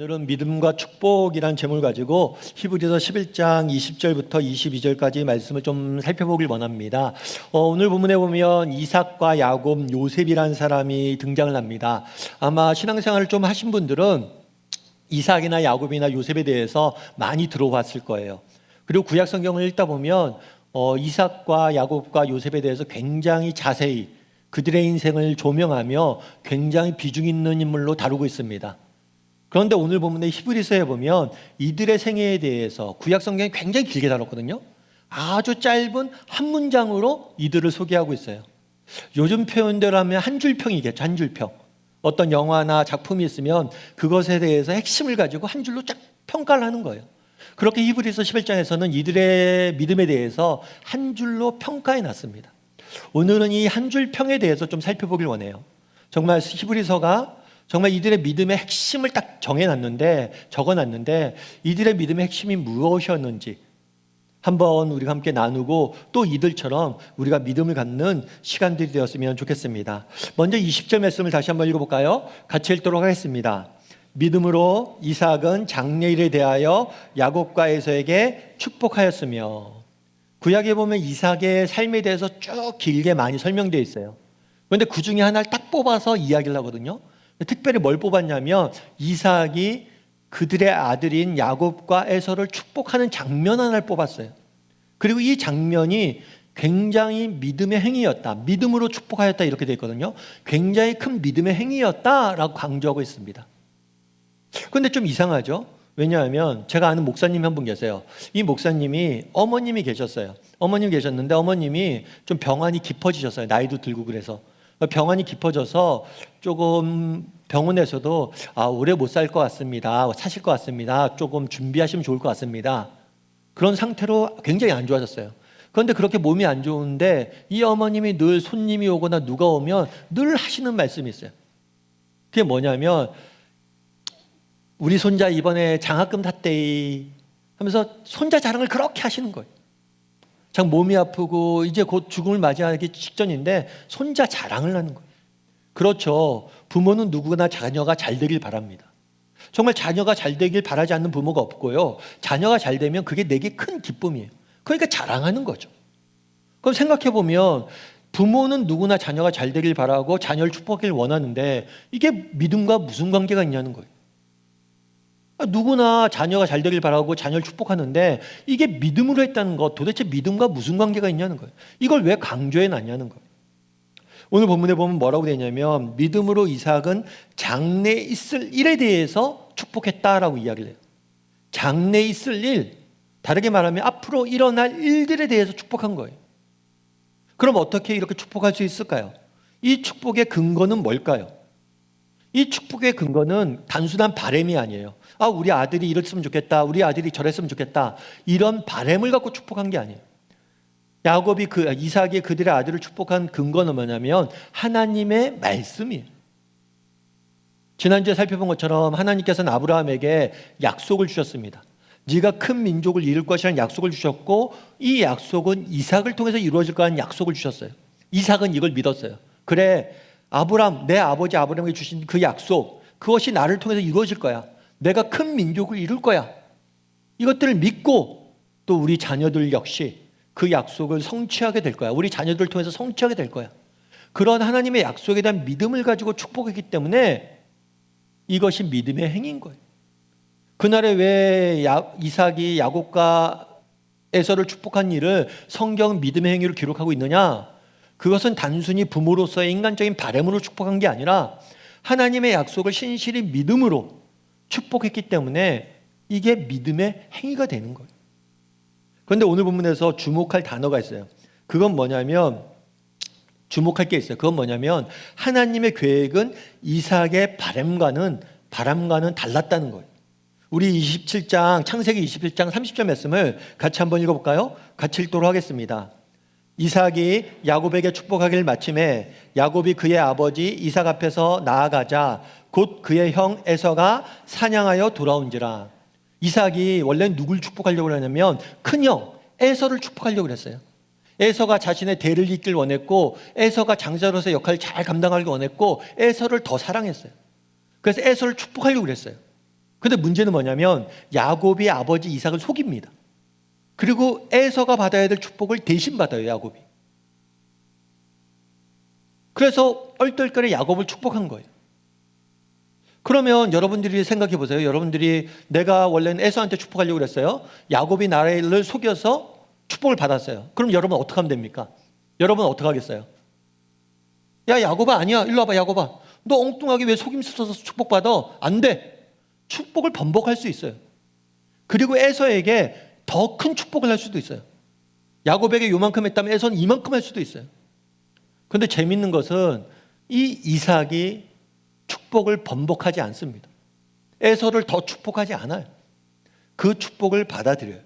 오늘은 믿음과 축복이란 제목을 가지고 히브리서 11장 20절부터 22절까지 말씀을 좀 살펴보길 원합니다. 오늘 본문에 보면 이삭과 야곱, 요셉이라는 사람이 등장을 합니다. 아마 신앙생활을 좀 하신 분들은 이삭이나 야곱이나 요셉에 대해서 많이 들어봤을 거예요. 그리고 구약 성경을 읽다 보면 이삭과 야곱과 요셉에 대해서 굉장히 자세히 그들의 인생을 조명하며 굉장히 비중 있는 인물로 다루고 있습니다. 그런데 오늘 본문의 히브리서에 보면 이들의 생애에 대해서 구약 성경이 굉장히 길게 다뤘거든요. 아주 짧은 한 문장으로 이들을 소개하고 있어요. 요즘 표현대로 하면 한 줄평이겠죠. 한 줄평. 어떤 영화나 작품이 있으면 그것에 대해서 핵심을 가지고 한 줄로 쫙 평가를 하는 거예요. 그렇게 히브리서 11장에서는 이들의 믿음에 대해서 한 줄로 평가해 놨습니다. 오늘은 이 한 줄 평에 대해서 좀 살펴보길 원해요. 정말 히브리서가 정말 이들의 믿음의 핵심을 딱 적어놨는데 이들의 믿음의 핵심이 무엇이었는지 한번 우리가 함께 나누고 또 이들처럼 우리가 믿음을 갖는 시간들이 되었으면 좋겠습니다. 먼저 20절 말씀을 다시 한번 읽어볼까요? 같이 읽도록 하겠습니다. 믿음으로 이삭은 장래일에 대하여 야곱과 에서에게 축복하였으며. 구약에 보면 이삭의 삶에 대해서 쭉 길게 많이 설명되어 있어요. 그런데 그 중에 하나를 딱 뽑아서 이야기를 하거든요. 특별히 뭘 뽑았냐면 이삭이 그들의 아들인 야곱과 에서를 축복하는 장면 하나를 뽑았어요. 그리고 이 장면이 굉장히 믿음의 행위였다. 믿음으로 축복하였다 이렇게 되어 있거든요. 굉장히 큰 믿음의 행위였다라고 강조하고 있습니다. 그런데 좀 이상하죠? 왜냐하면 제가 아는 목사님 한 분 계세요. 이 목사님이 어머님이 계셨어요. 어머님이 계셨는데 어머님이 좀 병환이 깊어지셨어요. 나이도 들고 그래서. 병환이 깊어져서 조금 병원에서도 오래 못 살 것 같습니다. 사실 것 같습니다. 조금 준비하시면 좋을 것 같습니다. 그런 상태로 굉장히 안 좋아졌어요. 그런데 그렇게 몸이 안 좋은데 이 어머님이 늘 손님이 오거나 누가 오면 늘 하시는 말씀이 있어요. 그게 뭐냐면 우리 손자 이번에 장학금 탔대이 하면서 손자 자랑을 그렇게 하시는 거예요. 참 몸이 아프고 이제 곧 죽음을 맞이하기 직전인데 손자 자랑을 하는 거예요. 그렇죠. 부모는 누구나 자녀가 잘 되길 바랍니다. 정말 자녀가 잘 되길 바라지 않는 부모가 없고요. 자녀가 잘 되면 그게 내게 큰 기쁨이에요. 그러니까 자랑하는 거죠. 그럼 생각해보면 부모는 누구나 자녀가 잘 되길 바라고 자녀를 축복하길 원하는데 이게 믿음과 무슨 관계가 있냐는 거예요. 누구나 자녀가 잘 되길 바라고 자녀를 축복하는데 이게 믿음으로 했다는 것, 도대체 믿음과 무슨 관계가 있냐는 거예요. 이걸 왜 강조해 놨냐는 거예요. 오늘 본문에 보면 뭐라고 되냐면 믿음으로 이삭은 장래에 있을 일에 대해서 축복했다라고 이야기를 해요. 장래에 있을 일, 다르게 말하면 앞으로 일어날 일들에 대해서 축복한 거예요. 그럼 어떻게 이렇게 축복할 수 있을까요? 이 축복의 근거는 뭘까요? 이 축복의 근거는 단순한 바람이 아니에요. 우리 아들이 이랬으면 좋겠다. 우리 아들이 저랬으면 좋겠다. 이런 바람을 갖고 축복한 게 아니에요. 야곱이 이삭이 그들의 아들을 축복한 근거는 뭐냐면 하나님의 말씀이에요. 지난주에 살펴본 것처럼 하나님께서는 아브라함에게 약속을 주셨습니다. 네가 큰 민족을 이룰 것이라는 약속을 주셨고 이 약속은 이삭을 통해서 이루어질 거라는 약속을 주셨어요. 이삭은 이걸 믿었어요. 그래, 아브라함, 내 아버지 아브라함에게 주신 그 약속, 그것이 나를 통해서 이루어질 거야. 내가 큰 민족을 이룰 거야. 이것들을 믿고 또 우리 자녀들 역시 그 약속을 성취하게 될 거야. 우리 자녀들을 통해서 성취하게 될 거야. 그런 하나님의 약속에 대한 믿음을 가지고 축복했기 때문에 이것이 믿음의 행위인 거예요. 그날에 왜 이삭이 야곱과 에서를 축복한 일을 성경은 믿음의 행위로 기록하고 있느냐? 그것은 단순히 부모로서의 인간적인 바람으로 축복한 게 아니라 하나님의 약속을 신실히 믿음으로 축복했기 때문에 이게 믿음의 행위가 되는 거예요. 그런데 오늘 본문에서 주목할 단어가 있어요. 그건 뭐냐면 주목할 게 있어요. 그건 뭐냐면 하나님의 계획은 이삭의 바람과는 달랐다는 거예요. 우리 27장 창세기 27장 30절 말씀을 같이 한번 읽어볼까요? 같이 읽도록 하겠습니다. 이삭이 야곱에게 축복하기를 마침에 야곱이 그의 아버지 이삭 앞에서 나아가자 곧 그의 형 에서가 사냥하여 돌아온지라. 이삭이 원래는 누굴 축복하려고 하냐면 큰형 에서를 축복하려고 했어요. 에서가 자신의 대를 잇길 원했고 에서가 장자로서의 역할을 잘 감당하기 원했고 에서를 더 사랑했어요. 그래서 에서를 축복하려고 했어요. 근데 문제는 뭐냐면 야곱이 아버지 이삭을 속입니다. 그리고 에서가 받아야 될 축복을 대신 받아요, 야곱이. 그래서 얼떨결에 야곱을 축복한 거예요. 그러면 여러분들이 생각해 보세요. 여러분들이 내가 원래는 에서한테 축복하려고 그랬어요. 야곱이 나를 속여서 축복을 받았어요. 그럼 여러분 어떻게 하면 됩니까? 여러분 어떻게 하겠어요? 야, 야곱아, 아니야. 일로 와봐, 야곱아. 너 엉뚱하게 왜 속임 써서 축복받아? 안 돼. 축복을 번복할 수 있어요. 그리고 에서에게 더 큰 축복을 할 수도 있어요. 야곱에게 요만큼 했다면 에서는 이만큼 할 수도 있어요. 그런데 재밌는 것은 이 이삭이 축복을 번복하지 않습니다. 에서를 더 축복하지 않아요. 그 축복을 받아들여요.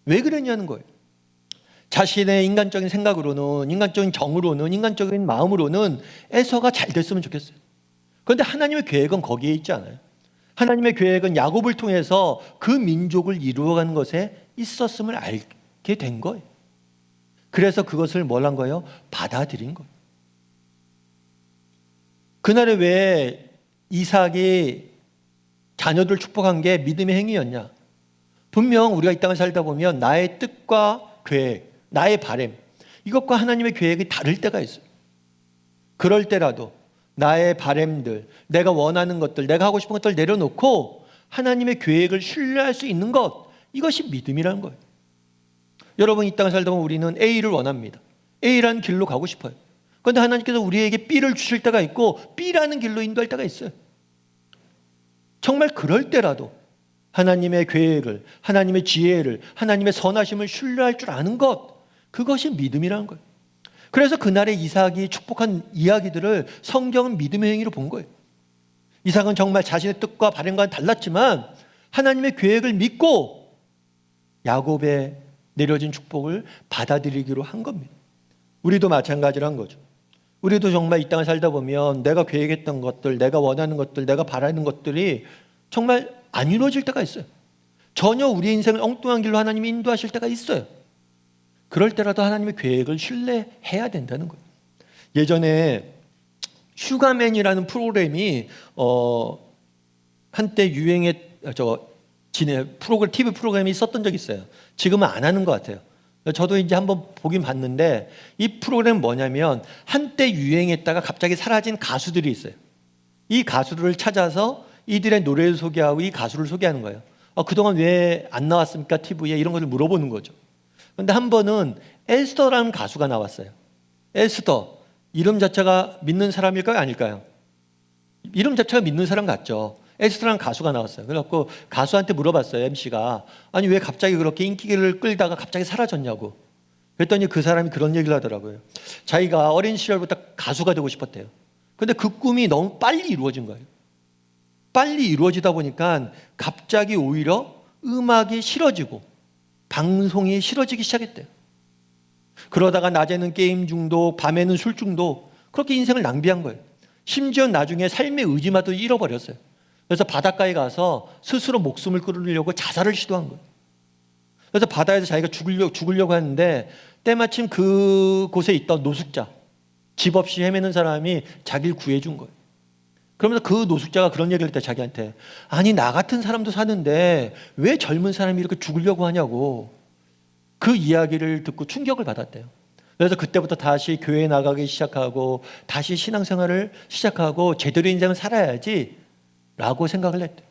왜 그러냐는 거예요. 자신의 인간적인 생각으로는, 인간적인 정으로는, 인간적인 마음으로는 에서가 잘 됐으면 좋겠어요. 그런데 하나님의 계획은 거기에 있지 않아요. 하나님의 계획은 야곱을 통해서 그 민족을 이루어가는 것에 있었음을 알게 된 거예요. 그래서 그것을 뭘 한 거예요? 받아들인 거예요. 그날에 왜 이삭이 자녀들 축복한 게 믿음의 행위였냐? 분명 우리가 이 땅을 살다 보면 나의 뜻과 계획, 나의 바람, 이것과 하나님의 계획이 다를 때가 있어요. 그럴 때라도 나의 바람들, 내가 원하는 것들, 내가 하고 싶은 것들 내려놓고 하나님의 계획을 신뢰할 수 있는 것, 이것이 믿음이라는 거예요. 여러분, 이 땅을 살다 보면 우리는 A를 원합니다. A라는 길로 가고 싶어요. 그런데 하나님께서 우리에게 B를 주실 때가 있고 B라는 길로 인도할 때가 있어요. 정말 그럴 때라도 하나님의 계획을, 하나님의 지혜를, 하나님의 선하심을 신뢰할 줄 아는 것, 그것이 믿음이라는 거예요. 그래서 그날에 이삭이 축복한 이야기들을 성경은 믿음의 행위로 본 거예요. 이삭은 정말 자신의 뜻과 바람과는 달랐지만 하나님의 계획을 믿고 야곱에 내려진 축복을 받아들이기로 한 겁니다. 우리도 마찬가지란 거죠. 우리도 정말 이 땅을 살다 보면 내가 계획했던 것들, 내가 원하는 것들, 내가 바라는 것들이 정말 안 이루어질 때가 있어요. 전혀 우리 인생을 엉뚱한 길로 하나님이 인도하실 때가 있어요. 그럴 때라도 하나님의 계획을 신뢰해야 된다는 거예요. 예전에 슈가맨이라는 프로그램이 한때 TV 프로그램이 있었던 적이 있어요. 지금은 안 하는 것 같아요. 저도 이제 한번 보긴 봤는데 이 프로그램은 뭐냐면 한때 유행했다가 갑자기 사라진 가수들이 있어요. 이 가수들을 찾아서 이들의 노래를 소개하고 이 가수를 소개하는 거예요. 그동안 왜 안 나왔습니까? TV에 이런 것을 물어보는 거죠. 그런데 한 번은 에스더라는 가수가 나왔어요. 에스더, 이름 자체가 믿는 사람일까요? 아닐까요? 이름 자체가 믿는 사람 같죠. 에스더라는 가수가 나왔어요. 그래서 가수한테 물어봤어요. MC가. 아니 왜 갑자기 그렇게 인기를 끌다가 갑자기 사라졌냐고. 그랬더니 그 사람이 그런 얘기를 하더라고요. 자기가 어린 시절부터 가수가 되고 싶었대요. 근데 그 꿈이 너무 빨리 이루어진 거예요. 빨리 이루어지다 보니까 갑자기 오히려 음악이 싫어지고 방송이 싫어지기 시작했대요. 그러다가 낮에는 게임 중독, 밤에는 술 중독, 그렇게 인생을 낭비한 거예요. 심지어 나중에 삶의 의지마저 잃어버렸어요. 그래서 바닷가에 가서 스스로 목숨을 끊으려고 자살을 시도한 거예요. 그래서 바다에서 자기가 죽으려고 하는데 때마침 그곳에 있던 노숙자, 집 없이 헤매는 사람이 자기를 구해준 거예요. 그러면서 그 노숙자가 그런 얘기를 했대, 자기한테. 아니 나 같은 사람도 사는데 왜 젊은 사람이 이렇게 죽으려고 하냐고. 그 이야기를 듣고 충격을 받았대요. 그래서 그때부터 다시 교회에 나가기 시작하고 다시 신앙생활을 시작하고 제대로 인생을 살아야지 라고 생각을 했대요.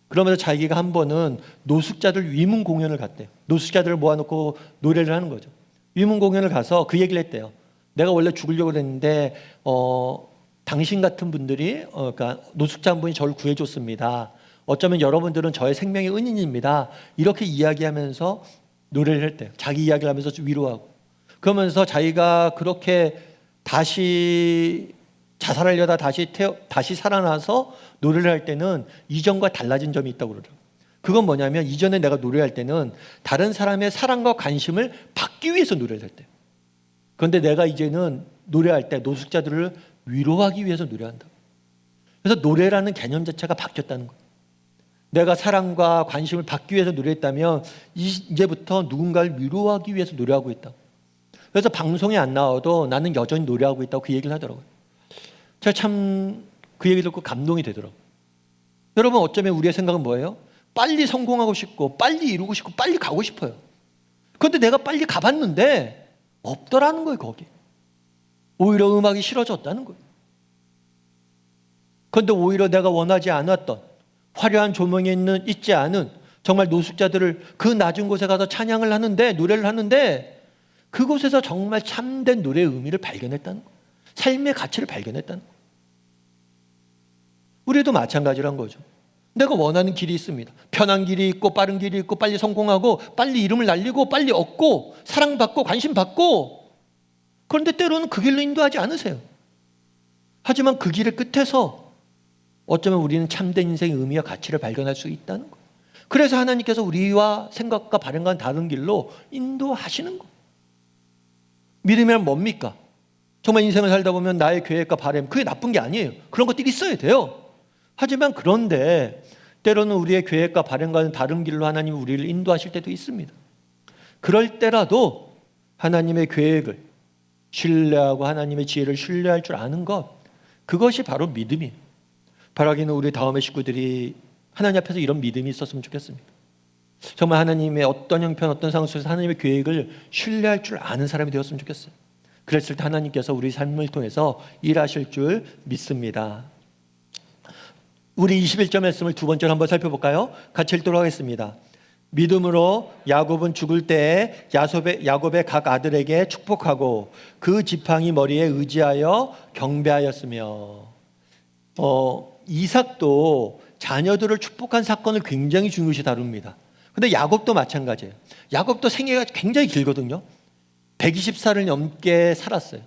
그러면서 자기가 한 번은 노숙자들 위문 공연을 갔대요. 노숙자들을 모아놓고 노래를 하는 거죠. 위문 공연을 가서 그 얘기를 했대요. 내가 원래 죽으려고 했는데 당신 같은 분들이 그러니까 노숙자 한 분이 저를 구해줬습니다. 어쩌면 여러분들은 저의 생명의 은인입니다. 이렇게 이야기하면서 노래를 했대요. 자기 이야기를 하면서 위로하고. 그러면서 자기가 그렇게 다시 자살하려다 다시 살아나서 노래를 할 때는 이전과 달라진 점이 있다고 그러더라고요. 그건 뭐냐면 이전에 내가 노래할 때는 다른 사람의 사랑과 관심을 받기 위해서 노래를 했대요. 그런데 내가 이제는 노래할 때 노숙자들을 위로하기 위해서 노래한다. 그래서 노래라는 개념 자체가 바뀌었다는 거예요. 내가 사랑과 관심을 받기 위해서 노래했다면 이제부터 누군가를 위로하기 위해서 노래하고 있다고. 그래서 방송에 안 나와도 나는 여전히 노래하고 있다고 그 얘기를 하더라고요. 제가 참 그 얘기 듣고 감동이 되더라고요. 여러분, 어쩌면 우리의 생각은 뭐예요? 빨리 성공하고 싶고 빨리 이루고 싶고 빨리 가고 싶어요. 그런데 내가 빨리 가봤는데 없더라는 거예요. 거기 오히려 음악이 싫어졌다는 거예요. 그런데 오히려 내가 원하지 않았던 화려한 조명에 있지 않은 정말 노숙자들을 그 낮은 곳에 가서 찬양을 하는데, 노래를 하는데, 그곳에서 정말 참된 노래의 의미를 발견했다는 거예요. 삶의 가치를 발견했다는 거예요. 우리도 마찬가지란 거죠. 내가 원하는 길이 있습니다. 편한 길이 있고 빠른 길이 있고 빨리 성공하고 빨리 이름을 날리고 빨리 얻고 사랑받고 관심받고, 그런데 때로는 그 길로 인도하지 않으세요. 하지만 그 길의 끝에서 어쩌면 우리는 참된 인생의 의미와 가치를 발견할 수 있다는 거예요. 그래서 하나님께서 우리와 생각과 바람과는 다른 길로 인도하시는 거예요. 믿음이란 뭡니까? 정말 인생을 살다 보면 나의 계획과 바람, 그게 나쁜 게 아니에요. 그런 것들이 있어야 돼요. 하지만 그런데 때로는 우리의 계획과 바람과는 다른 길로 하나님이 우리를 인도하실 때도 있습니다. 그럴 때라도 하나님의 계획을 신뢰하고 하나님의 지혜를 신뢰할 줄 아는 것, 그것이 바로 믿음이에요. 바라기는 우리 다음의 식구들이 하나님 앞에서 이런 믿음이 있었으면 좋겠습니다. 정말 하나님의 어떤 형편, 어떤 상황 속에서 하나님의 계획을 신뢰할 줄 아는 사람이 되었으면 좋겠어요. 그랬을 때 하나님께서 우리 삶을 통해서 일하실 줄 믿습니다. 우리 21절 말씀을 두 번째로 한번 살펴볼까요? 같이 읽도록 하겠습니다. 믿음으로 야곱은 죽을 때에 야곱의 각 아들에게 축복하고 그 지팡이 머리에 의지하여 경배하였으며. 이삭도 자녀들을 축복한 사건을 굉장히 중요시 다룹니다. 근데 야곱도 마찬가지예요. 야곱도 생애가 굉장히 길거든요. 120살을 넘게 살았어요.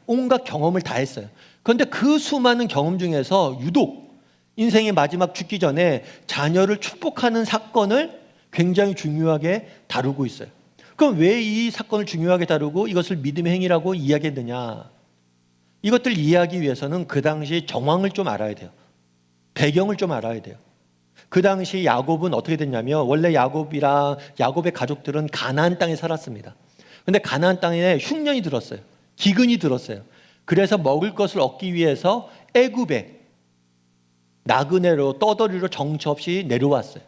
온갖 경험을 다 했어요. 그런데 그 수많은 경험 중에서 유독 인생의 마지막 죽기 전에 자녀를 축복하는 사건을 굉장히 중요하게 다루고 있어요. 그럼 왜 이 사건을 중요하게 다루고 이것을 믿음의 행위라고 이야기했느냐? 이것들 이해하기 위해서는 그 당시 정황을 좀 알아야 돼요. 배경을 좀 알아야 돼요. 그 당시 야곱은 어떻게 됐냐면, 원래 야곱이랑 야곱의 가족들은 가나안 땅에 살았습니다. 그런데 가나안 땅에 흉년이 들었어요. 기근이 들었어요. 그래서 먹을 것을 얻기 위해서 애굽에 나그네로 떠돌이로 정처 없이 내려왔어요.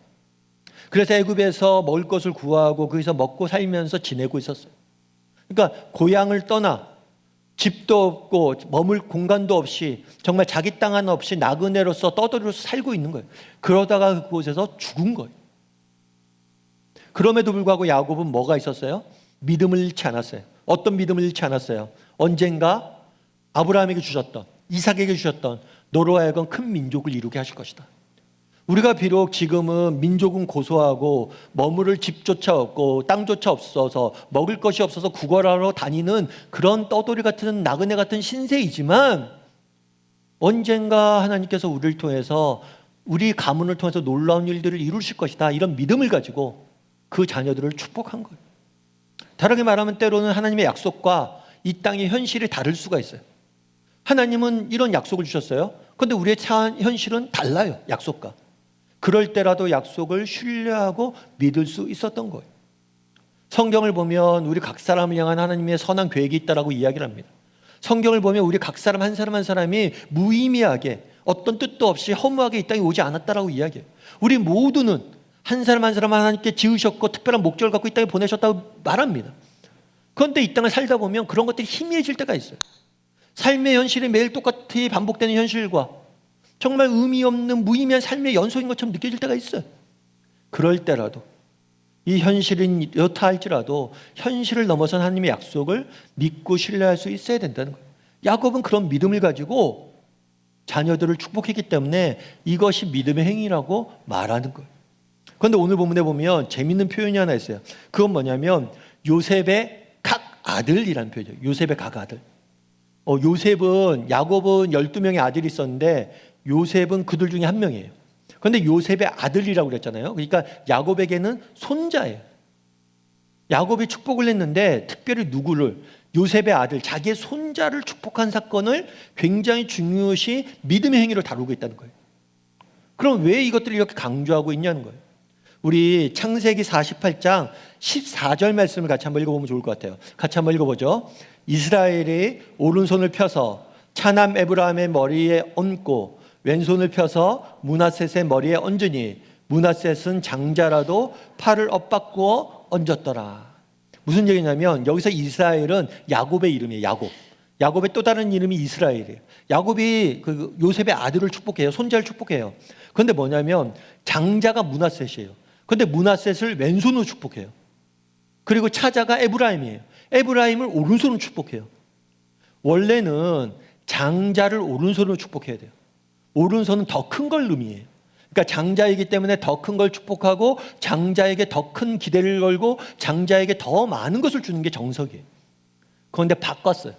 그래서 애굽에서 먹을 것을 구하고 거기서 먹고 살면서 지내고 있었어요. 그러니까 고향을 떠나 집도 없고 머물 공간도 없이 정말 자기 땅 하나 없이 나그네로서 떠돌이로서 살고 있는 거예요. 그러다가 그곳에서 죽은 거예요. 그럼에도 불구하고 야곱은 뭐가 있었어요? 믿음을 잃지 않았어요. 어떤 믿음을 잃지 않았어요? 언젠가 아브라함에게 주셨던, 이삭에게 주셨던 너로 하여금 큰 민족을 이루게 하실 것이다. 우리가 비록 지금은 민족은 고소하고 머무를 집조차 없고 땅조차 없어서 먹을 것이 없어서 구걸하러 다니는 그런 떠돌이 같은 나그네 같은 신세이지만, 언젠가 하나님께서 우리를 통해서, 우리 가문을 통해서 놀라운 일들을 이루실 것이다, 이런 믿음을 가지고 그 자녀들을 축복한 거예요. 다르게 말하면 때로는 하나님의 약속과 이 땅의 현실이 다를 수가 있어요. 하나님은 이런 약속을 주셨어요. 그런데 우리의 현실은 달라요, 약속과. 그럴 때라도 약속을 신뢰하고 믿을 수 있었던 거예요. 성경을 보면 우리 각 사람을 향한 하나님의 선한 계획이 있다라고 이야기를 합니다. 성경을 보면 우리 각 사람 한 사람 한 사람이 무의미하게 어떤 뜻도 없이 허무하게 이 땅에 오지 않았다라고 이야기해요. 우리 모두는 한 사람 한 사람 하나님께 지으셨고 특별한 목적을 갖고 이 땅에 보내셨다고 말합니다. 그런데 이 땅을 살다 보면 그런 것들이 희미해질 때가 있어요. 삶의 현실이 매일 똑같이 반복되는 현실과 정말 의미 없는 무의미한 삶의 연속인 것처럼 느껴질 때가 있어요. 그럴 때라도, 이 현실은 이렇다 할지라도 현실을 넘어선 하나님의 약속을 믿고 신뢰할 수 있어야 된다는 거예요. 야곱은 그런 믿음을 가지고 자녀들을 축복했기 때문에 이것이 믿음의 행위라고 말하는 거예요. 그런데 오늘 본문에 보면 재밌는 표현이 하나 있어요. 그건 뭐냐면 요셉의 각 아들이라는 표현이에요. 요셉의 각 아들. 요셉은, 야곱은 12명의 아들이 있었는데 요셉은 그들 중에 한 명이에요. 그런데 요셉의 아들이라고 그랬잖아요. 그러니까 야곱에게는 손자예요. 야곱이 축복을 했는데 특별히 누구를? 요셉의 아들, 자기의 손자를 축복한 사건을 굉장히 중요시 믿음의 행위로 다루고 있다는 거예요. 그럼 왜 이것들을 이렇게 강조하고 있냐는 거예요. 우리 창세기 48장 14절 말씀을 같이 한번 읽어보면 좋을 것 같아요. 같이 한번 읽어보죠. 이스라엘이 오른손을 펴서 차남 에브라함의 머리에 얹고 왼손을 펴서 므낫셋의 머리에 얹으니 므낫셋은 장자라도 팔을 엇바꾸어 얹었더라. 무슨 얘기냐면 여기서 이스라엘은 야곱의 이름이에요. 야곱의 또 다른 이름이 이스라엘이에요. 야곱이 그 요셉의 아들을 축복해요. 손자를 축복해요. 그런데 뭐냐면 장자가 므낫셋이에요. 그런데 므낫셋을 왼손으로 축복해요. 그리고 차자가 에브라임이에요. 에브라임을 오른손으로 축복해요. 원래는 장자를 오른손으로 축복해야 돼요. 오른손은 더 큰 걸 의미해요. 그러니까 장자이기 때문에 더 큰 걸 축복하고 장자에게 더 큰 기대를 걸고 장자에게 더 많은 것을 주는 게 정석이에요. 그런데 바꿨어요.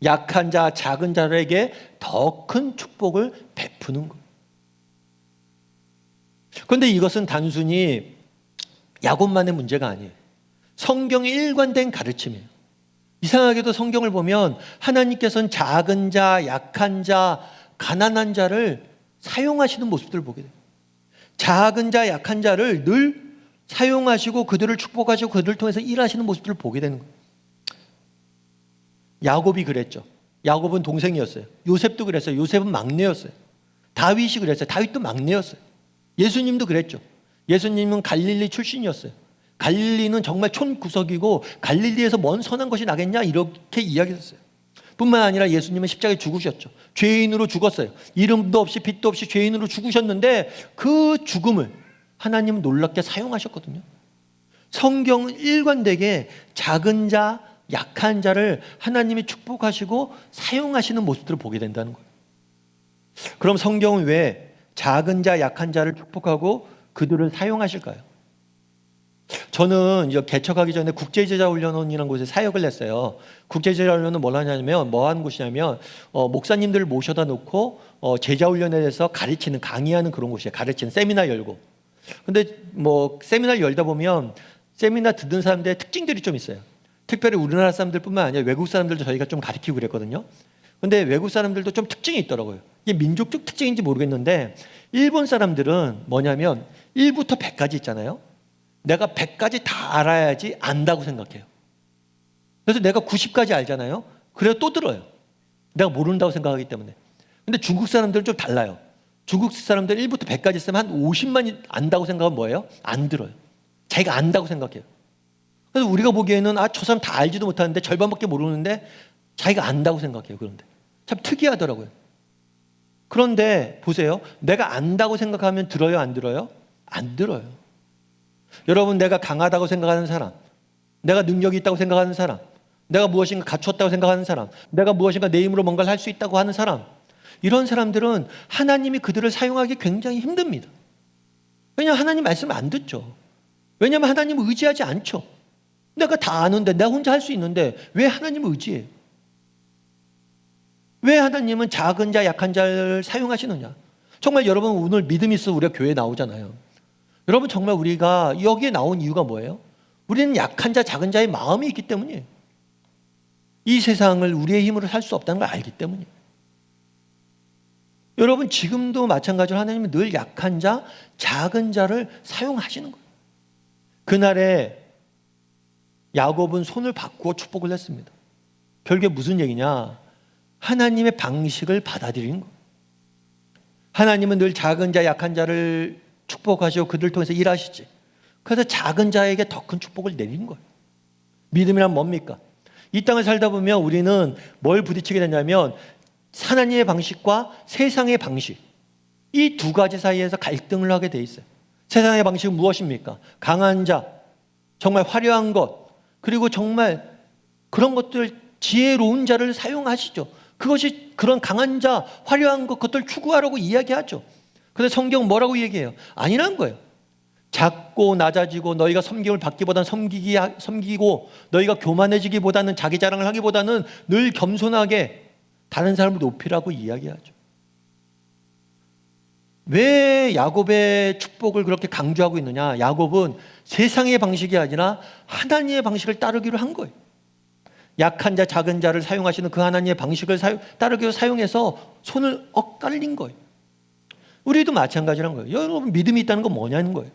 약한 자, 작은 자에게 더 큰 축복을 베푸는 거예요. 그런데 이것은 단순히 야곱만의 문제가 아니에요. 성경의 일관된 가르침이에요. 이상하게도 성경을 보면 하나님께서는 작은 자, 약한 자, 가난한 자를 사용하시는 모습들을 보게 돼요. 작은 자, 약한 자를 늘 사용하시고 그들을 축복하시고 그들을 통해서 일하시는 모습들을 보게 되는 거예요. 야곱이 그랬죠. 야곱은 동생이었어요. 요셉도 그랬어요. 요셉은 막내였어요. 다윗이 그랬어요. 다윗도 막내였어요. 예수님도 그랬죠. 예수님은 갈릴리 출신이었어요. 갈릴리는 정말 촌구석이고 갈릴리에서 뭔 선한 것이 나겠냐 이렇게 이야기했어요. 뿐만 아니라 예수님은 십자가에 죽으셨죠. 죄인으로 죽었어요. 이름도 없이 빛도 없이 죄인으로 죽으셨는데 그 죽음을 하나님은 놀랍게 사용하셨거든요. 성경은 일관되게 작은 자, 약한 자를 하나님이 축복하시고 사용하시는 모습들을 보게 된다는 거예요. 그럼 성경은 왜 작은 자, 약한 자를 축복하고 그들을 사용하실까요? 저는 개척하기 전에 국제제자훈련원이라는 곳에 사역을 했어요. 국제제자훈련은 뭐 하는 곳이냐면 목사님들을 모셔다 놓고 제자훈련에 대해서 가르치는, 강의하는 그런 곳이에요. 가르치는 세미나 열고. 근데 뭐 세미나 열다 보면 세미나 듣는 사람들의 특징들이 좀 있어요. 특별히 우리나라 사람들뿐만 아니라 외국 사람들도 저희가 좀 가르치고 그랬거든요. 근데 외국 사람들도 좀 특징이 있더라고요. 이게 민족적 특징인지 모르겠는데 일본 사람들은 뭐냐면 1부터 100까지 있잖아요. 내가 100까지 다 알아야지 안다고 생각해요. 그래서 내가 90까지 알잖아요. 그래도 또 들어요. 내가 모른다고 생각하기 때문에. 근데 중국 사람들은 좀 달라요. 중국 사람들 1부터 100까지 있으면 한 50만이 안다고 생각하면 뭐예요? 안 들어요. 자기가 안다고 생각해요. 그래서 우리가 보기에는 저 사람 다 알지도 못하는데 절반밖에 모르는데 자기가 안다고 생각해요. 그런데 참 특이하더라고요. 그런데 보세요. 내가 안다고 생각하면 들어요? 안 들어요? 안 들어요. 여러분, 내가 강하다고 생각하는 사람, 내가 능력이 있다고 생각하는 사람, 내가 무엇인가 갖추었다고 생각하는 사람, 내가 무엇인가 내 힘으로 뭔가를 할 수 있다고 하는 사람, 이런 사람들은 하나님이 그들을 사용하기 굉장히 힘듭니다. 왜냐하면 하나님 말씀을 안 듣죠. 왜냐하면 하나님을 의지하지 않죠. 내가 다 아는데, 내가 혼자 할 수 있는데 왜 하나님을 의지해요? 왜 하나님은 작은 자, 약한 자를 사용하시느냐? 정말 여러분, 오늘 믿음이 있어 우리가 교회에 나오잖아요. 여러분, 정말 우리가 여기에 나온 이유가 뭐예요? 우리는 약한 자, 작은 자의 마음이 있기 때문이에요. 이 세상을 우리의 힘으로 살 수 없다는 걸 알기 때문이에요. 여러분, 지금도 마찬가지로 하나님은 늘 약한 자, 작은 자를 사용하시는 거예요. 그날에 야곱은 손을 바꾸어 축복을 했습니다. 결국에 무슨 얘기냐? 하나님의 방식을 받아들이는 거예요. 하나님은 늘 작은 자, 약한 자를 축복하시고 그들을 통해서 일하시지. 그래서 작은 자에게 더 큰 축복을 내리는 거예요. 믿음이란 뭡니까? 이 땅을 살다 보면 우리는 뭘 부딪히게 되냐면 하나님의 방식과 세상의 방식, 이 두 가지 사이에서 갈등을 하게 돼 있어요. 세상의 방식은 무엇입니까? 강한 자, 정말 화려한 것, 그리고 정말 그런 것들, 지혜로운 자를 사용하시죠. 그것이 그런 강한 자, 화려한 것, 그것들 추구하라고 이야기하죠. 그런데 성경은 뭐라고 얘기해요? 아니라는 거예요. 작고 낮아지고 너희가 섬김을 받기보다는 섬기고 너희가 교만해지기보다는 자기 자랑을 하기보다는 늘 겸손하게 다른 사람을 높이라고 이야기하죠. 왜 야곱의 축복을 그렇게 강조하고 있느냐? 야곱은 세상의 방식이 아니라 하나님의 방식을 따르기로 한 거예요. 약한 자, 작은 자를 사용하시는 그 하나님의 방식을 따르기로 사용해서 손을 엇갈린 거예요. 우리도 마찬가지란 거예요. 여러분, 믿음이 있다는 건 뭐냐는 거예요.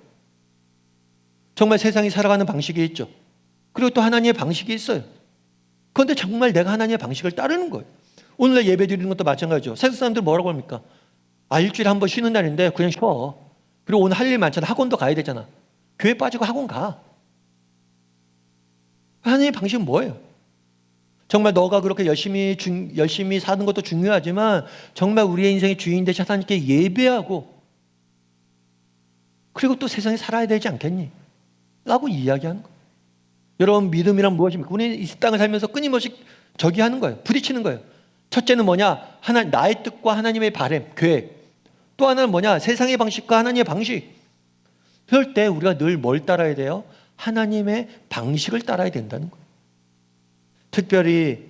정말 세상이 살아가는 방식이 있죠. 그리고 또 하나님의 방식이 있어요. 그런데 정말 내가 하나님의 방식을 따르는 거예요. 오늘날 예배 드리는 것도 마찬가지죠. 세상 사람들 뭐라고 합니까? 일주일에 한 번 쉬는 날인데 그냥 쉬어. 그리고 오늘 할 일 많잖아. 학원도 가야 되잖아. 교회 빠지고 학원 가. 하나님의 방식은 뭐예요? 정말 너가 그렇게 열심히 사는 것도 중요하지만 정말 우리의 인생의 주인 되신 하나님께 예배하고 그리고 또 세상에 살아야 되지 않겠니? 라고 이야기하는 거예요. 여러분, 믿음이란 무엇입니까? 우리는 이 땅을 살면서 끊임없이 하는 거예요. 부딪히는 거예요. 첫째는 뭐냐? 나의 뜻과 하나님의 바람, 계획. 또 하나는 뭐냐? 세상의 방식과 하나님의 방식. 그럴 때 우리가 늘 뭘 따라야 돼요? 하나님의 방식을 따라야 된다는 거예요. 특별히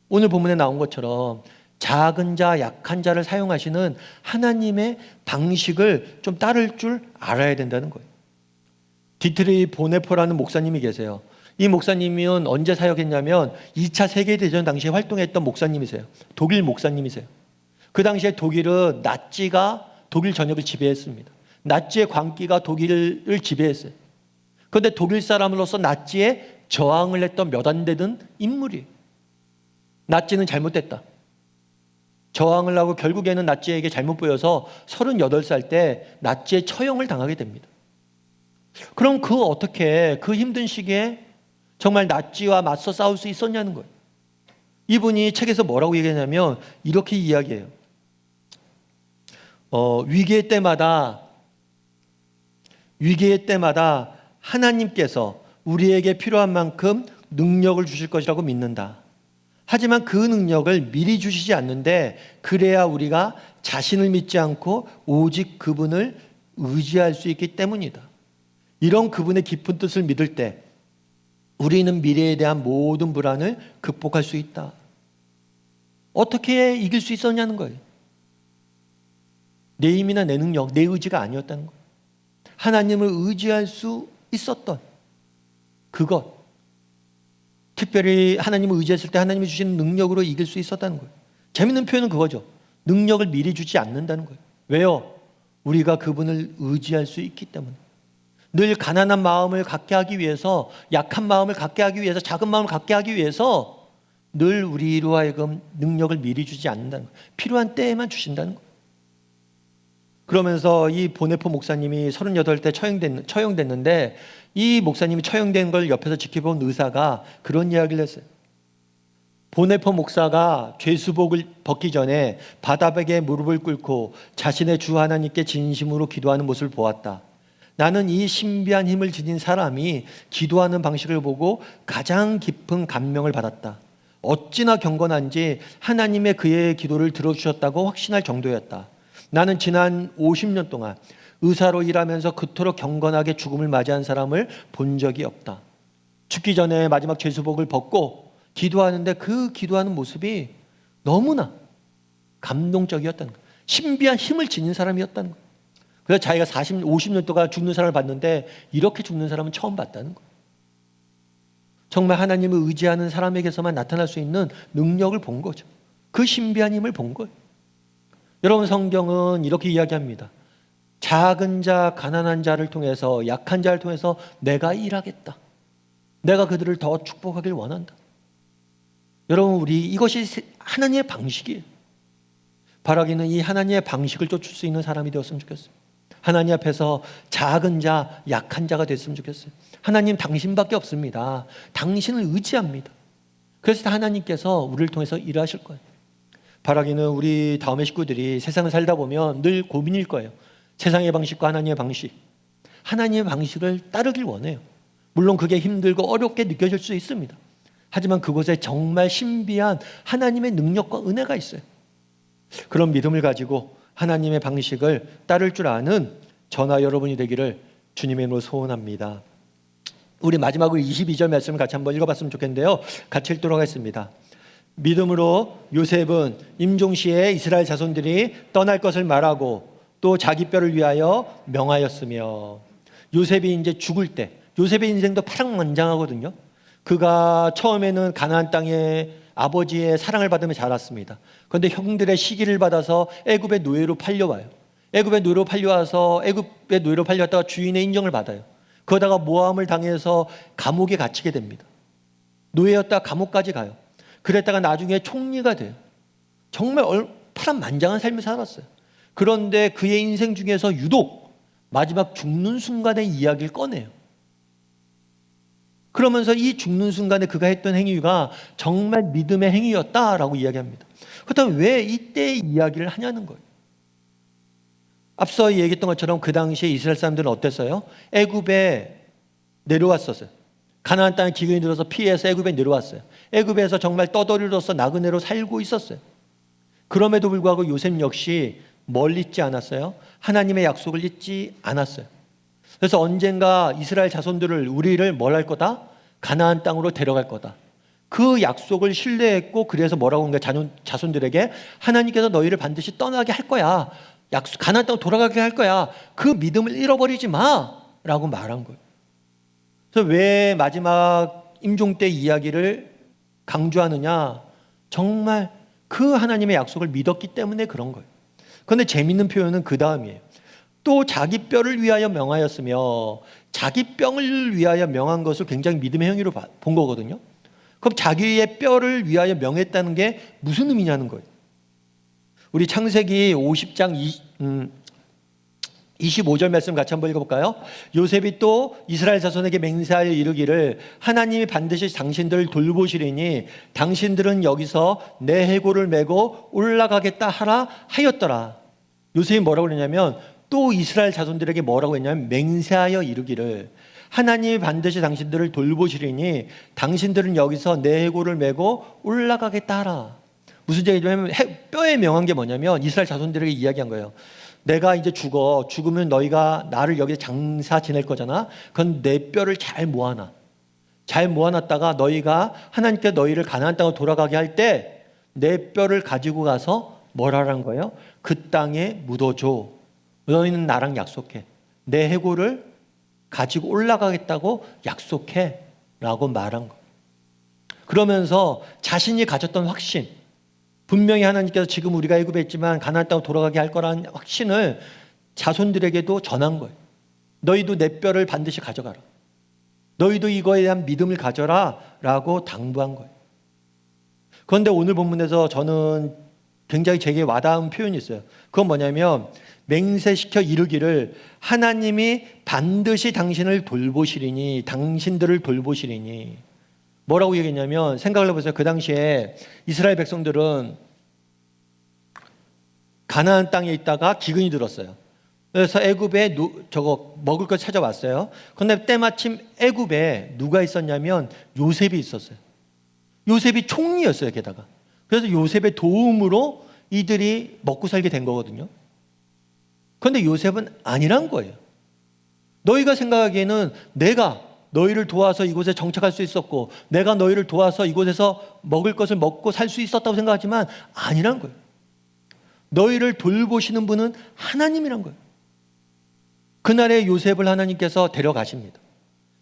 오늘 본문에 나온 것처럼 작은 자, 약한 자를 사용하시는 하나님의 방식을 좀 따를 줄 알아야 된다는 거예요. 디트리 보네포라는 목사님이 계세요. 이 목사님은 언제 사역했냐면 2차 세계대전 당시에 활동했던 목사님이세요. 독일 목사님이세요. 그 당시에 독일은 나치가 독일 전역을 지배했습니다. 나치의 광기가 독일을 지배했어요. 그런데 독일 사람으로서 나치에 저항을 했던 몇 안 되는 인물이에요. 나치는 잘못됐다. 저항을 하고 결국에는 나치에게 잘못 보여서 38살 때 나치의 처형을 당하게 됩니다. 그럼 어떻게 그 힘든 시기에 정말 나치와 맞서 싸울 수 있었냐는 거예요. 이분이 책에서 뭐라고 얘기하냐면 이렇게 이야기해요. 위기의 때마다 하나님께서 우리에게 필요한 만큼 능력을 주실 것이라고 믿는다. 하지만 그 능력을 미리 주시지 않는데 그래야 우리가 자신을 믿지 않고 오직 그분을 의지할 수 있기 때문이다. 이런 그분의 깊은 뜻을 믿을 때 우리는 미래에 대한 모든 불안을 극복할 수 있다. 어떻게 이길 수 있었냐는 거예요. 내 힘이나 내 능력, 내 의지가 아니었다는 거예요. 하나님을 의지할 수 있었던 그것. 특별히 하나님을 의지했을 때 하나님이 주시는 능력으로 이길 수 있었다는 거예요. 재밌는 표현은 그거죠. 능력을 미리 주지 않는다는 거예요. 왜요? 우리가 그분을 의지할 수 있기 때문에. 늘 가난한 마음을 갖게 하기 위해서, 약한 마음을 갖게 하기 위해서, 작은 마음을 갖게 하기 위해서 늘 우리로 하여금 능력을 미리 주지 않는다는 거예요. 필요한 때에만 주신다는 거예요. 그러면서 이 보네포 목사님이 38대 처형됐는데 이 목사님이 처형된 걸 옆에서 지켜본 의사가 그런 이야기를 했어요. 보네포 목사가 죄수복을 벗기 전에 바닥에 무릎을 꿇고 자신의 주 하나님께 진심으로 기도하는 모습을 보았다. 나는 이 신비한 힘을 지닌 사람이 기도하는 방식을 보고 가장 깊은 감명을 받았다. 어찌나 경건한지 하나님의 그의 기도를 들어주셨다고 확신할 정도였다. 나는 지난 50년 동안 의사로 일하면서 그토록 경건하게 죽음을 맞이한 사람을 본 적이 없다. 죽기 전에 마지막 죄수복을 벗고 기도하는데 그 기도하는 모습이 너무나 감동적이었다는 거예요. 신비한 힘을 지닌 사람이었다는 거예요. 그래서 자기가 50년 동안 죽는 사람을 봤는데 이렇게 죽는 사람은 처음 봤다는 거예요. 정말 하나님을 의지하는 사람에게서만 나타날 수 있는 능력을 본 거죠. 그 신비한 힘을 본 거예요. 여러분, 성경은 이렇게 이야기합니다. 작은 자, 가난한 자를 통해서, 약한 자를 통해서 내가 일하겠다. 내가 그들을 더 축복하길 원한다. 여러분, 이것이 하나님의 방식이에요. 바라기는 이 하나님의 방식을 쫓을 수 있는 사람이 되었으면 좋겠어요. 하나님 앞에서 작은 자, 약한 자가 됐으면 좋겠어요. 하나님, 당신밖에 없습니다. 당신을 의지합니다. 그래서 하나님께서 우리를 통해서 일하실 거예요. 바라기는 우리 다음의 식구들이 세상을 살다 보면 늘 고민일 거예요. 세상의 방식과 하나님의 방식. 하나님의 방식을 따르길 원해요. 물론 그게 힘들고 어렵게 느껴질 수 있습니다. 하지만 그곳에 정말 신비한 하나님의 능력과 은혜가 있어요. 그런 믿음을 가지고 하나님의 방식을 따를 줄 아는 저나 여러분이 되기를 주님의 이름으로 소원합니다. 우리 마지막으로 22절 말씀을 같이 한번 읽어봤으면 좋겠는데요. 같이 읽도록 하겠습니다. 믿음으로 요셉은 임종시에 이스라엘 자손들이 떠날 것을 말하고 또 자기 뼈를 위하여 명하였으며. 요셉이 이제 죽을 때, 요셉의 인생도 파랑만장하거든요. 그가 처음에는 가나안 땅에 아버지의 사랑을 받으며 자랐습니다. 그런데 형들의 시기를 받아서 애굽의 노예로 팔려와요. 애굽의 노예로 팔려왔다가 주인의 인정을 받아요. 그러다가 모함을 당해서 감옥에 갇히게 됩니다. 노예였다가 감옥까지 가요. 그랬다가 나중에 총리가 돼요. 정말 파란만장한 삶을 살았어요. 그런데 그의 인생 중에서 유독 마지막 죽는 순간의 이야기를 꺼내요. 그러면서 이 죽는 순간에 그가 했던 행위가 정말 믿음의 행위였다라고 이야기합니다. 그렇다면 왜 이때의 이야기를 하냐는 거예요. 앞서 얘기했던 것처럼 그 당시에 이스라엘 사람들은 어땠어요? 애굽에 내려왔었어요. 가나안 땅에 기근이 들어서 피해서 애굽에 내려왔어요. 애굽에서 정말 떠돌이로서 나그네로 살고 있었어요. 그럼에도 불구하고 요셉 역시 멀리 있지 않았어요. 하나님의 약속을 잊지 않았어요. 그래서 언젠가 이스라엘 자손들을 우리를 뭘 할 거다? 가나안 땅으로 데려갈 거다. 그 약속을 신뢰했고 그래서 뭐라고 한 거야? 자손들에게 하나님께서 너희를 반드시 떠나게 할 거야. 가나안 땅으로 돌아가게 할 거야. 그 믿음을 잃어버리지 마라고 말한 거예요. 그래서 왜 마지막 임종 때 이야기를 강조하느냐? 정말 그 하나님의 약속을 믿었기 때문에 그런 거예요. 그런데 재밌는 표현은 그 다음이에요. 또 자기 뼈를 위하여 명하였으며, 자기 뼈를 위하여 명한 것을 굉장히 믿음의 행위로 본 거거든요. 그럼 자기의 뼈를 위하여 명했다는 게 무슨 의미냐는 거예요. 우리 창세기 50장 25절 말씀 같이 한번 읽어볼까요? 요셉이 또 이스라엘 자손에게 맹세하여 이르기를 하나님이 반드시 당신들을 돌보시리니 당신들은 여기서 내 해골을 메고 올라가겠다 하라 하였더라. 요셉이 뭐라고 그러냐면 또 이스라엘 자손들에게 뭐라고 했냐면 맹세하여 이르기를 하나님이 반드시 당신들을 돌보시리니 당신들은 여기서 내 해골을 메고 올라가겠다 하라. 무슨 얘기냐면 뼈에 명한 게 뭐냐면 이스라엘 자손들에게 이야기한 거예요. 내가 이제 죽으면 너희가 나를 여기서 장사 지낼 거잖아. 그건 내 뼈를 잘 모아놔. 잘 모아놨다가 너희가 하나님께 너희를 가나안 땅으로 돌아가게 할 때 내 뼈를 가지고 가서 뭘 하라는 거예요? 그 땅에 묻어줘. 너희는 나랑 약속해. 내 해골을 가지고 올라가겠다고 약속해 라고 말한 거예요. 그러면서 자신이 가졌던 확신, 분명히 하나님께서 지금 우리가 애굽에 있지만 가나안 땅으로 돌아가게 할 거라는 확신을 자손들에게도 전한 거예요. 너희도 내 뼈를 반드시 가져가라. 너희도 이거에 대한 믿음을 가져라 라고 당부한 거예요. 그런데 오늘 본문에서 저는 굉장히 제게 와닿은 표현이 있어요. 그건 뭐냐면 맹세시켜 이르기를 하나님이 반드시 당신을 돌보시리니, 당신들을 돌보시리니. 뭐라고 얘기했냐면 생각을 해보세요. 그 당시에 이스라엘 백성들은 가나안 땅에 있다가 기근이 들었어요. 그래서 애굽에 먹을 걸 찾아왔어요. 그런데 때마침 애굽에 누가 있었냐면 요셉이 있었어요. 요셉이 총리였어요, 게다가. 그래서 요셉의 도움으로 이들이 먹고 살게 된 거거든요. 그런데 요셉은 아니란 거예요. 너희가 생각하기에는 내가 너희를 도와서 이곳에 정착할 수 있었고 내가 너희를 도와서 이곳에서 먹을 것을 먹고 살 수 있었다고 생각하지만 아니란 거예요. 너희를 돌보시는 분은 하나님이란 거예요. 그날의 요셉을 하나님께서 데려가십니다.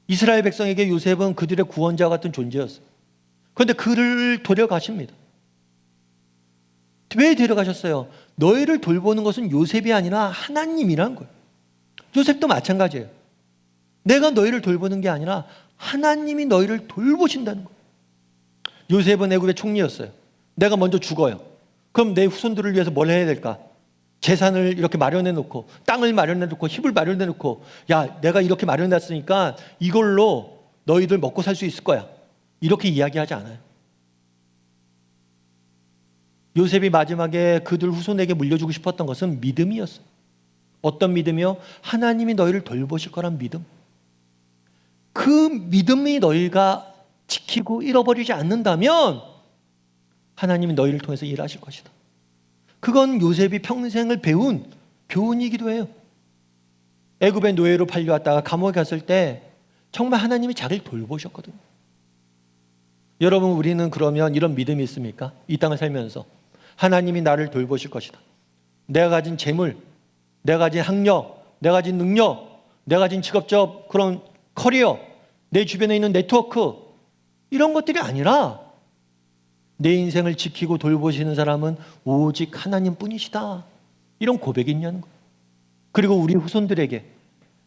이스라엘 백성에게 요셉은 그들의 구원자와 같은 존재였어요. 그런데 그를 데려가십니다. 왜 데려가셨어요? 너희를 돌보는 것은 요셉이 아니라 하나님이란 거예요. 요셉도 마찬가지예요. 내가 너희를 돌보는 게 아니라 하나님이 너희를 돌보신다는 거예요. 요셉은 애굽의 총리였어요. 내가 먼저 죽어요. 그럼 내 후손들을 위해서 뭘 해야 될까? 재산을 이렇게 마련해 놓고 땅을 마련해 놓고 힙을 마련해 놓고 야 내가 이렇게 마련해 놨으니까 이걸로 너희들 먹고 살 수 있을 거야. 이렇게 이야기하지 않아요. 요셉이 마지막에 그들 후손에게 물려주고 싶었던 것은 믿음이었어요. 어떤 믿음이요? 하나님이 너희를 돌보실 거란 믿음. 그 믿음이 너희가 지키고 잃어버리지 않는다면 하나님이 너희를 통해서 일하실 것이다. 그건 요셉이 평생을 배운 교훈이기도 해요. 애굽의 노예로 팔려왔다가 감옥에 갔을 때 정말 하나님이 자기를 돌보셨거든요. 여러분 우리는 그러면 이런 믿음이 있습니까? 이 땅을 살면서 하나님이 나를 돌보실 것이다. 내가 가진 재물, 내가 가진 학력, 내가 가진 능력, 내가 가진 직업적 그런 커리어, 내 주변에 있는 네트워크 이런 것들이 아니라 내 인생을 지키고 돌보시는 사람은 오직 하나님뿐이시다. 이런 고백이 있냐는 거예요. 그리고 우리 후손들에게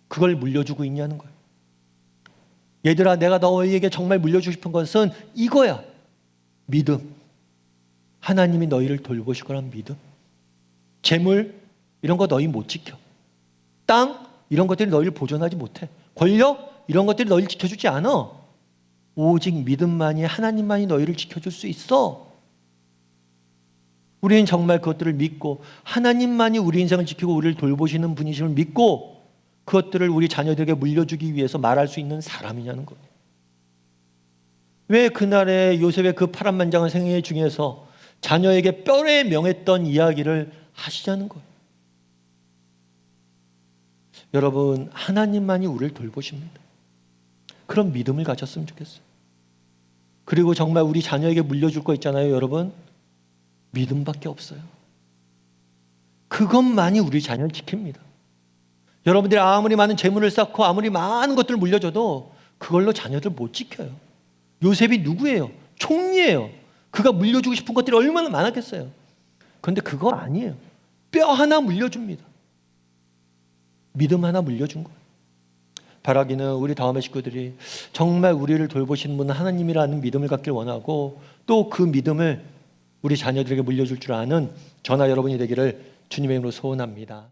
그걸 물려주고 있냐는 거예요. 얘들아 내가 너희에게 정말 물려주고 싶은 것은 이거야. 믿음. 하나님이 너희를 돌보실 거란 믿음. 재물, 이런 거 너희 못 지켜. 땅 이런 것들이 너희를 보존하지 못해. 권력 이런 것들이 너희를 지켜주지 않아. 오직 믿음만이, 하나님만이 너희를 지켜줄 수 있어. 우리는 정말 그것들을 믿고 하나님만이 우리 인생을 지키고 우리를 돌보시는 분이심을 믿고 그것들을 우리 자녀들에게 물려주기 위해서 말할 수 있는 사람이냐는 거예요. 왜 그날의 요셉의 그 파란만장한 생애 중에서 자녀에게 뼈에 명했던 이야기를 하시자는 거예요. 여러분, 하나님만이 우리를 돌보십니다. 그런 믿음을 가졌으면 좋겠어요. 그리고 정말 우리 자녀에게 물려줄 거 있잖아요, 여러분. 믿음밖에 없어요. 그것만이 우리 자녀를 지킵니다. 여러분들이 아무리 많은 재물을 쌓고 아무리 많은 것들을 물려줘도 그걸로 자녀들 못 지켜요. 요셉이 누구예요? 총리예요. 그가 물려주고 싶은 것들이 얼마나 많았겠어요. 그런데 그거 아니에요. 뼈 하나 물려줍니다. 믿음 하나 물려준 거예요. 바라기는 우리 다음의 식구들이 정말 우리를 돌보시는 분은 하나님이라는 믿음을 갖길 원하고 또 그 믿음을 우리 자녀들에게 물려줄 줄 아는 저나 여러분이 되기를 주님의 이름으로 소원합니다.